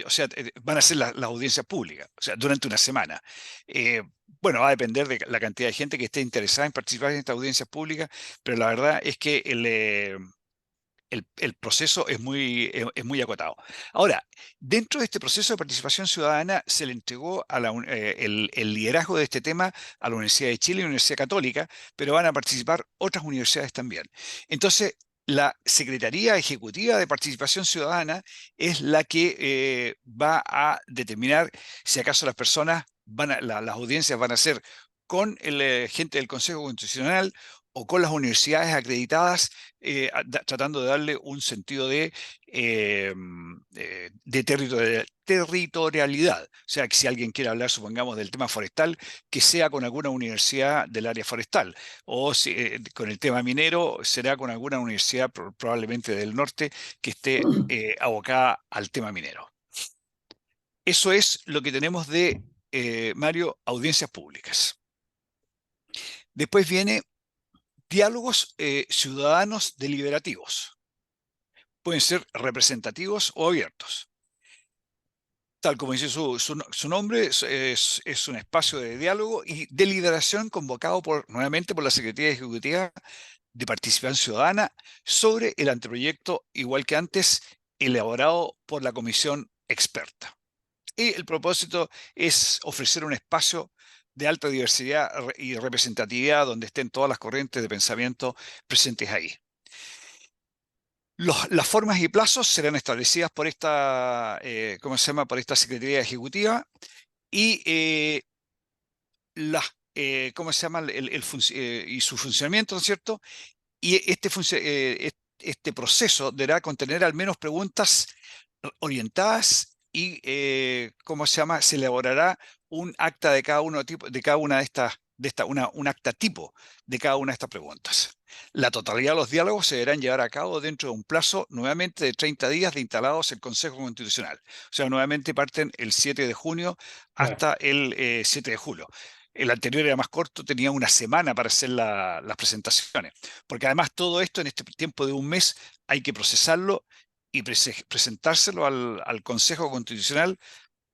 o sea, van a ser las audiencias públicas, o sea, durante una semana. Eh, bueno, va a depender de la cantidad de gente que esté interesada en participar en estas audiencias públicas, pero la verdad es que el proceso es muy acotado. Ahora, dentro de este proceso de participación ciudadana se le entregó el liderazgo de este tema a la Universidad de Chile y la Universidad Católica, pero van a participar otras universidades también. Entonces, la Secretaría Ejecutiva de Participación Ciudadana es la que va a determinar si acaso las personas las audiencias van a ser con gente del Consejo Constitucional o con las universidades acreditadas, tratando de darle un sentido de territorialidad. O sea, que si alguien quiere hablar, supongamos, del tema forestal, que sea con alguna universidad del área forestal, o si, con el tema minero, será con alguna universidad probablemente del norte que esté abocada al tema minero. Eso es lo que tenemos de, Mario, audiencias públicas. Después viene diálogos ciudadanos deliberativos. Pueden ser representativos o abiertos. Tal como dice su nombre, es un espacio de diálogo y deliberación convocado nuevamente por la Secretaría Ejecutiva de Participación Ciudadana sobre el anteproyecto, igual que antes, elaborado por la comisión experta. Y el propósito es ofrecer un espacio de alta diversidad y representatividad donde estén todas las corrientes de pensamiento presentes ahí. Las formas y plazos serán establecidas por esta, ¿cómo se llama? Por esta Secretaría Ejecutiva y ¿cómo se llama? Y su funcionamiento, ¿no es cierto? Y este proceso deberá contener al menos preguntas orientadas y, ¿cómo se llama? Se elaborará un acta de cada una de un acta tipo de cada una de estas preguntas. La totalidad de los diálogos se deberán llevar a cabo dentro de un plazo nuevamente de 30 días de instalados el Consejo Constitucional. O sea, nuevamente parten el 7 de junio claro. hasta el 7 de julio. El anterior era más corto, tenía una semana para hacer las presentaciones, porque además todo esto en este tiempo de un mes hay que procesarlo y presentárselo al Consejo Constitucional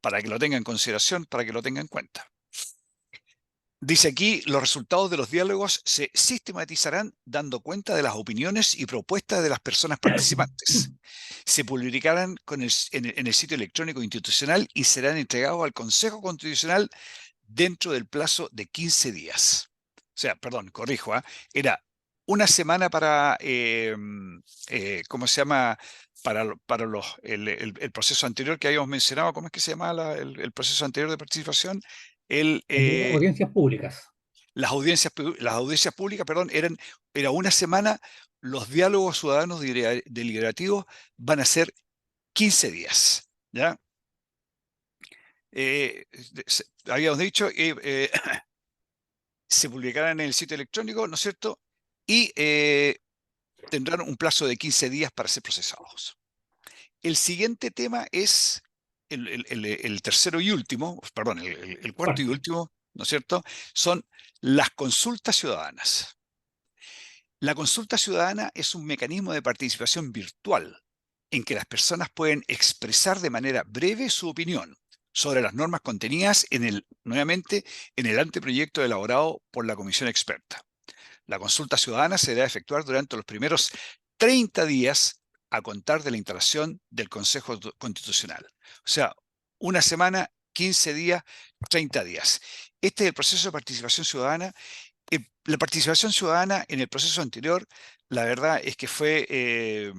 para que lo tenga en consideración, para que lo tenga en cuenta. Dice aquí, los resultados de los diálogos se sistematizarán dando cuenta de las opiniones y propuestas de las personas participantes. Se publicarán en el sitio electrónico institucional y serán entregados al Consejo Constitucional dentro del plazo de 15 días. O sea, perdón, corrijo, era una semana para, ¿cómo se llama? Para el proceso anterior que habíamos mencionado. ¿Cómo es que se llama el proceso anterior de participación? El, Audiencias públicas. las audiencias públicas, perdón, era una semana. Los diálogos ciudadanos deliberativos van a ser 15 días, ¿ya? Habíamos dicho, se publicarán en el sitio electrónico, ¿no es cierto? Y tendrán un plazo de 15 días para ser procesados. El siguiente tema es el tercero y último, perdón, el cuarto y Cuarto. último, ¿no es cierto? Son las consultas ciudadanas. La consulta ciudadana es un mecanismo de participación virtual en que las personas pueden expresar de manera breve su opinión, sobre las normas contenidas nuevamente, en el anteproyecto elaborado por la comisión experta. La consulta ciudadana se deberá efectuar durante los primeros 30 días a contar de la instalación del Consejo Constitucional. O sea, una semana, 15 días, 30 días. Este es el proceso de participación ciudadana. La participación ciudadana en el proceso anterior, la verdad es que fue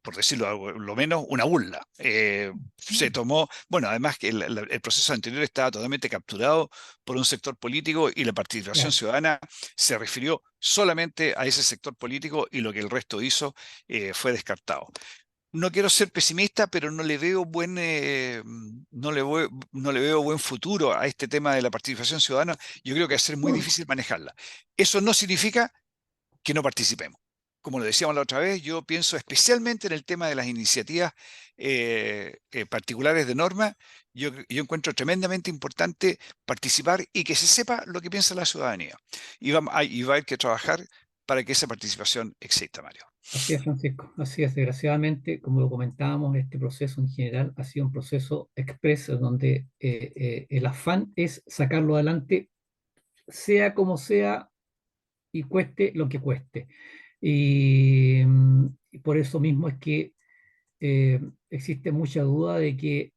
por decirlo lo menos, una burla. Se tomó, bueno, además que el proceso anterior estaba totalmente capturado por un sector político y la participación Claro. ciudadana se refirió solamente a ese sector político y lo que el resto hizo fue descartado. No quiero ser pesimista, pero no le veo no le veo buen futuro a este tema de la participación ciudadana. Yo creo que va a ser muy difícil manejarla. Eso no significa que no participemos. Como lo decíamos la otra vez, yo pienso especialmente en el tema de las iniciativas particulares de norma. Yo encuentro tremendamente importante participar y que se sepa lo que piensa la ciudadanía. Y va a haber que trabajar para que esa participación exista, Mario. Así es, Francisco. Así es. Desgraciadamente, como lo comentábamos, este proceso en general ha sido un proceso expreso donde el afán es sacarlo adelante, sea como sea y cueste lo que cueste. Y por eso mismo es que existe mucha duda de que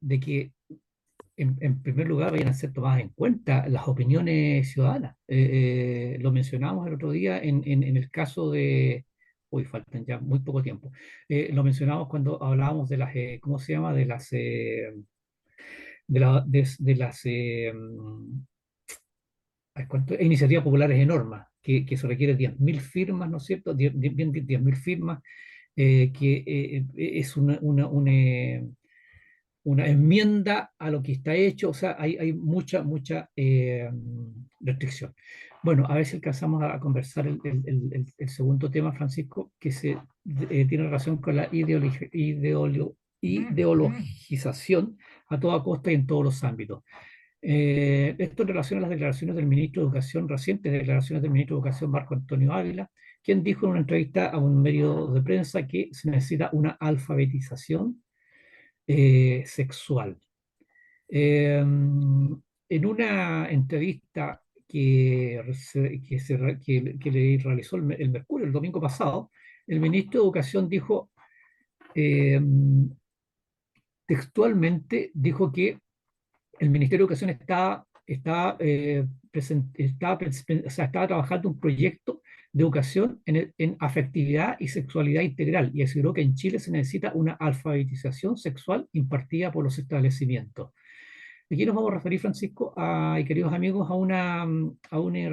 en primer lugar vayan a ser tomadas en cuenta las opiniones ciudadanas. Lo mencionamos el otro día en el caso de... Hoy faltan ya muy poco tiempo. Lo mencionamos cuando hablábamos de las, ¿cómo se llama? De las iniciativas populares de normas, que se requiere 10.000 firmas, ¿no es cierto? 10.000 firmas, es una enmienda a lo que está hecho, o sea, hay mucha restricción. Bueno, a ver si alcanzamos a conversar el segundo tema, Francisco, que tiene relación con la ideologización a toda costa y en todos los ámbitos. Esto en relación a las declaraciones del ministro de Educación, recientes declaraciones del ministro de Educación, Marco Antonio Ávila, quien dijo en una entrevista a un medio de prensa que se necesita una alfabetización sexual. En una entrevista que le realizó el Mercurio el domingo pasado, el ministro de Educación dijo, eh, textualmente, dijo que el Ministerio de Educación estaba trabajando un proyecto de educación en afectividad y sexualidad integral y aseguró que en Chile se necesita una alfabetización sexual impartida por los establecimientos. Aquí nos vamos a referir, Francisco, y queridos amigos, a un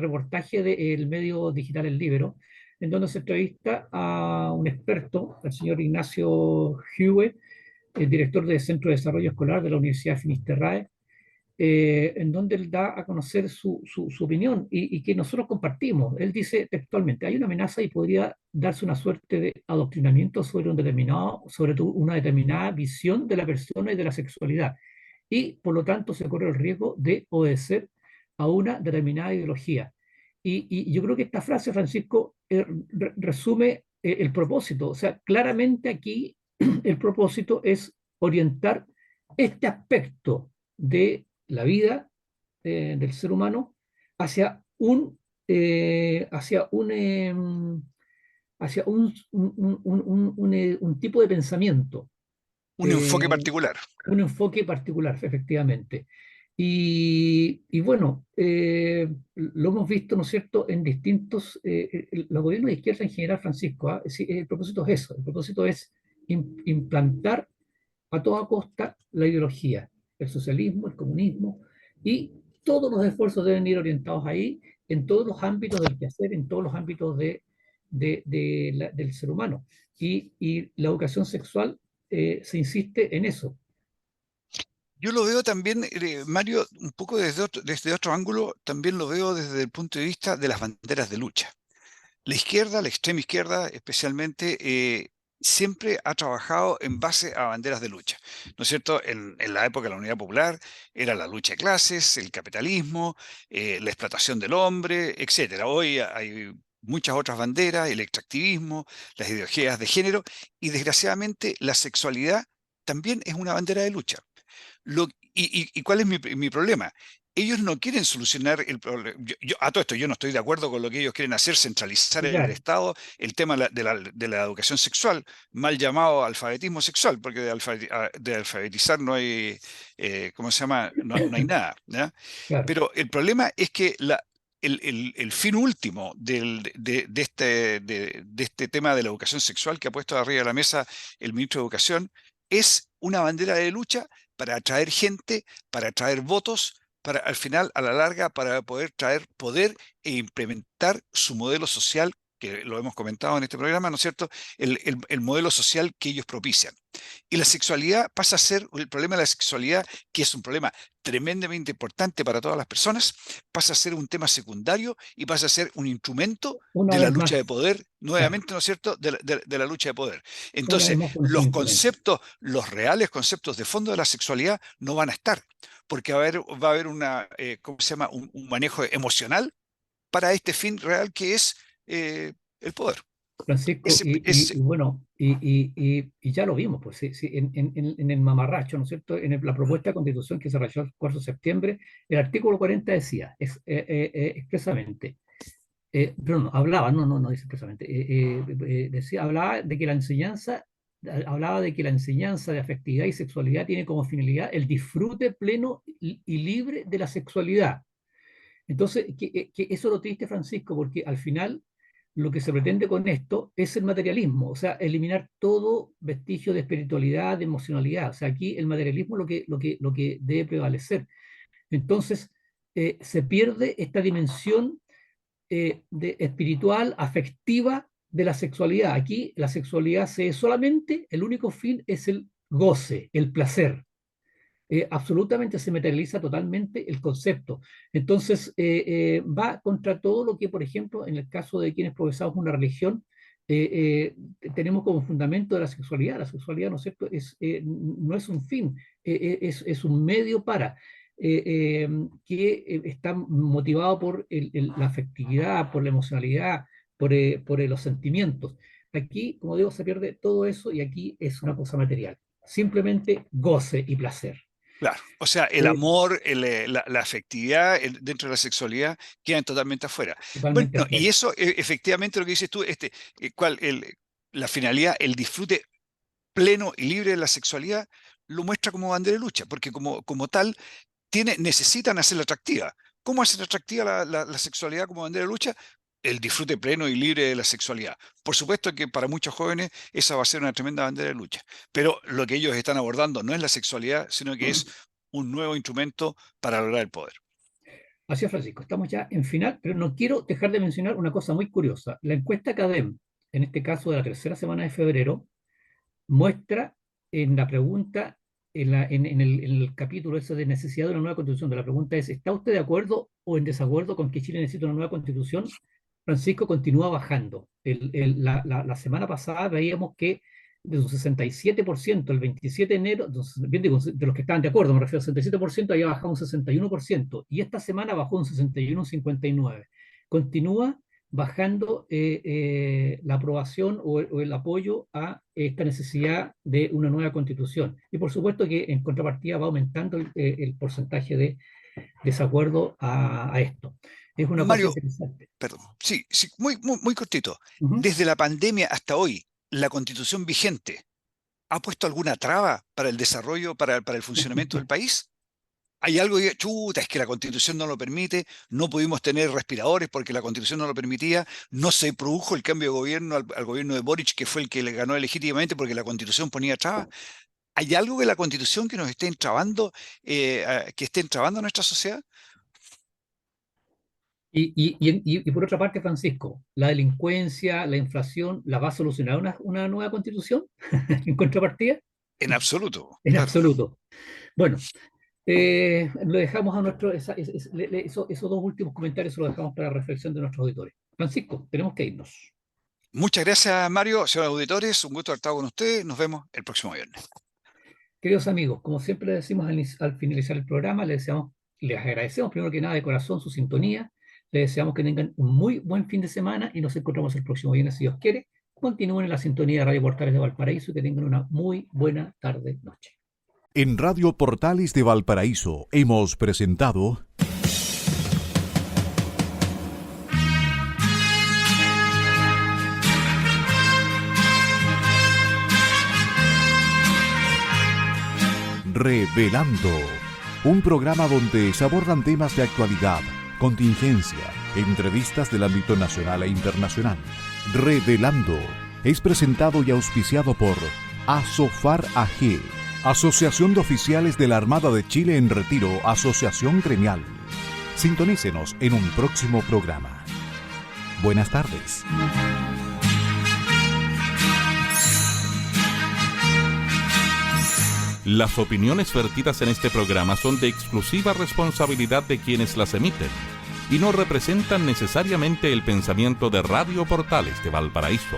reportaje del medio digital El Libero, en donde se entrevista a un experto, el señor Ignacio Hugue, el director del Centro de Desarrollo Escolar de la Universidad Finisterrae, en donde él da a conocer su opinión y que nosotros compartimos. Él dice textualmente, hay una amenaza y podría darse una suerte de adoctrinamiento sobre una determinada visión de la persona y de la sexualidad. Y por lo tanto se corre el riesgo de obedecer a una determinada ideología. Y yo creo que esta frase, Francisco, resume el propósito. O sea, claramente aquí el propósito es orientar este aspecto de la vida del ser humano hacia un tipo de pensamiento, Un enfoque eh, particular. un enfoque particular, efectivamente. Y bueno, lo hemos visto, ¿no es cierto?, en distintos, los gobiernos de izquierda en general, Francisco, ¿ah? El propósito es eso, el propósito es implantar a toda costa la ideología, el socialismo, el comunismo, y todos los esfuerzos deben ir orientados ahí, en todos los ámbitos del quehacer, en todos los ámbitos del ser humano. Y la educación sexual se insiste en eso. Yo lo veo también, Mario, un poco desde otro ángulo, también lo veo desde el punto de vista de las banderas de lucha. La izquierda, la extrema izquierda especialmente, siempre ha trabajado en base a banderas de lucha. ¿No es cierto? En la época de la Unidad Popular era la lucha de clases, el capitalismo, la explotación del hombre, etcétera. Hoy hay muchas otras banderas, el extractivismo, las ideologías de género y desgraciadamente la sexualidad también es una bandera de lucha. ¿Y cuál es mi problema? Ellos no quieren solucionar el problema. A todo esto, yo no estoy de acuerdo con lo que ellos quieren hacer, centralizar Sí, en el claro, Estado el tema de la educación sexual, mal llamado alfabetismo sexual, porque de alfabetizar no hay, ¿cómo se llama? No hay nada, ¿ya? claro. Pero el problema es que el fin último de este tema de la educación sexual que ha puesto arriba de la mesa el ministro de Educación es una bandera de lucha para atraer gente, para atraer votos, para al final, a la larga, para poder traer poder e implementar su modelo social, que lo hemos comentado en este programa, ¿no es cierto? El modelo social que ellos propician. Y la sexualidad pasa a ser, el problema de la sexualidad, que es un problema tremendamente importante para todas las personas, pasa a ser un tema secundario y pasa a ser un instrumento Una de la vez lucha de más, poder, claro, nuevamente, ¿no es cierto?, de la lucha de poder. una vez Entonces, más un los instrumento. conceptos, los reales conceptos de fondo de la sexualidad no van a estar, porque va a haber ¿cómo se llama?, un manejo emocional para este fin real que es el poder. Francisco, Ese, ese- y bueno, y ya lo vimos, pues sí, sí, en el mamarracho, ¿no es cierto? La propuesta de constitución que se rechazó el 4 de septiembre, el artículo 40 decía expresamente, pero no, hablaba, no dice expresamente, decía, hablaba de que la enseñanza de afectividad y sexualidad tiene como finalidad el disfrute pleno y libre de la sexualidad. Entonces, que eso es lo triste, Francisco, porque al final lo que se pretende con esto es el materialismo, o sea, eliminar todo vestigio de espiritualidad, de emocionalidad. O sea, aquí el materialismo es lo que debe prevalecer. Entonces, se pierde esta dimensión espiritual, afectiva de la sexualidad. Aquí la sexualidad solamente, el único fin es el goce, el placer. Absolutamente se materializa totalmente el concepto. Entonces, va contra todo lo que, por ejemplo, en el caso de quienes profesamos una religión, tenemos como fundamento de la sexualidad. La sexualidad, ¿no es cierto?, no es un fin, es un medio para, que está motivado por la afectividad, por la emocionalidad, por los sentimientos. Aquí, como digo, se pierde todo eso y aquí es una cosa material. Simplemente goce y placer. claro, o sea, el Eh, amor, la afectividad dentro de la sexualidad quedan totalmente afuera. Bueno, Totalmente y afuera. eso, efectivamente, lo que dices tú, la finalidad, el disfrute pleno y libre de la sexualidad, lo muestra como bandera de lucha, porque como tal, necesitan hacerla atractiva. ¿Cómo hacer atractiva la sexualidad como bandera de lucha? El disfrute pleno y libre de la sexualidad. Por supuesto que para muchos jóvenes esa va a ser una tremenda bandera de lucha, pero lo que ellos están abordando no es la sexualidad, sino que es un nuevo instrumento para lograr el poder. Así es, Francisco. Estamos ya en final, pero no quiero dejar de mencionar una cosa muy curiosa. La encuesta CADEM, en este caso de la tercera semana de febrero, muestra en la pregunta, en el capítulo ese de necesidad de una nueva constitución, de la pregunta es, ¿está usted de acuerdo o en desacuerdo con que Chile necesita una nueva constitución? Francisco continúa bajando. La semana pasada veíamos que de un 67%, el 27 de enero, bien digo, de los que estaban de acuerdo, me refiero al 67%, había bajado un 61%, y esta semana bajó un 61, un 59. Continúa bajando la aprobación o el apoyo a esta necesidad de una nueva constitución. Y por supuesto que en contrapartida va aumentando el porcentaje de desacuerdo a esto. Es una cosa Mario, interesante. perdón, sí, sí, muy, muy, muy cortito. Ujú. Desde la pandemia hasta hoy, ¿la constitución vigente ha puesto alguna traba para el desarrollo, para el funcionamiento del país? Hay algo que, chuta, es que la constitución no lo permite, no pudimos tener respiradores porque la constitución no lo permitía, no se produjo el cambio de gobierno al gobierno de Boric, que fue el que le ganó legítimamente porque la constitución ponía trabas. ¿Hay algo de la constitución que nos esté entrabando, que esté entrabando a nuestra sociedad? Y por otra parte, Francisco, la delincuencia, la inflación, ¿la va a solucionar una nueva constitución en contrapartida? En absoluto, En claro. absoluto. Bueno, lo dejamos a esos dos últimos comentarios, se los dejamos para reflexión de nuestros auditores. Francisco, tenemos que irnos. Muchas gracias, Mario, señores auditores, un gusto haber estado con ustedes, nos vemos el próximo viernes. Queridos amigos, como siempre le decimos al finalizar el programa, les agradecemos primero que nada de corazón su sintonía, les deseamos que tengan un muy buen fin de semana y nos encontramos el próximo viernes si Dios quiere. continúen en la sintonía de Radio Portales de Valparaíso y que tengan una muy buena tarde-noche. En Radio Portales de Valparaíso hemos presentado Revelando, un programa donde se abordan temas de actualidad, contingencia, entrevistas del ámbito nacional e internacional. Revelando es presentado y auspiciado por Asofar AG, Asociación de Oficiales de la Armada de Chile en Retiro, Asociación Gremial. Sintonícenos en un próximo programa. Buenas tardes. Las opiniones vertidas en este programa son de exclusiva responsabilidad de quienes las emiten y no representan necesariamente el pensamiento de Radio Portales de Valparaíso.